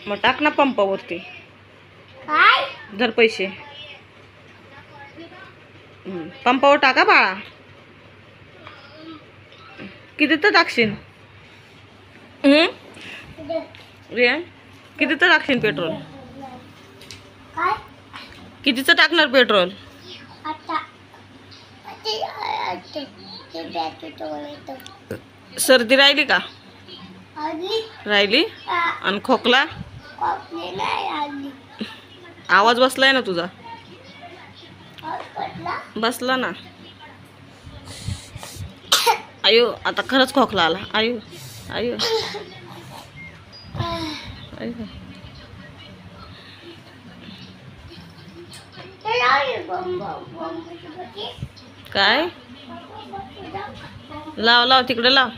मग टाक ना पंपावरती. धर पैसे. पंपावर टाका बाळा. किती तर टाकशील? रिया किती तर टाकशील पेट्रोल? कितीचं टाकणार पेट्रोल? सर्दी राहिली का? राहिली. आणि खोकला? आवाज बसलाय ना तुझा. बसला ना. आयो आता खरंच खोकला आला. आयो आयो आयो. काय लाव लाव तिकडे लाव.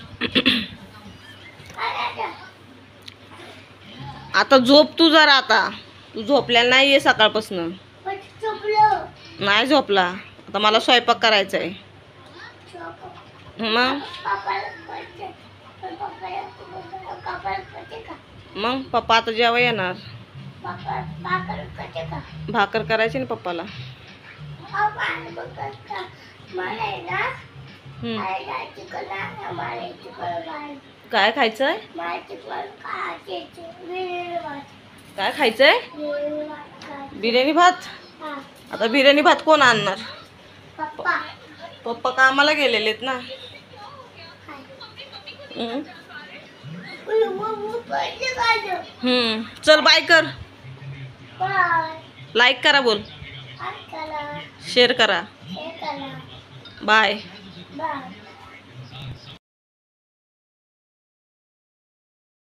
आता झोप तू जरा. आता तू झोपलेला नाहीये सकाळपासून. नाही झोपला. आता मला स्वयंपाक करायचा आहे. मग पप्पा आता जेव्हा येणार. भाकर करायची ना पप्पाला. काय खायचंय? काय खायचंय? बिर्याणी भात. आता बिर्याणी भात कोण आणणार? पप्पा कामाला गेलेलेत ना. चल बाय कर. लाईक करा. बोल. शेअर करा. बाय.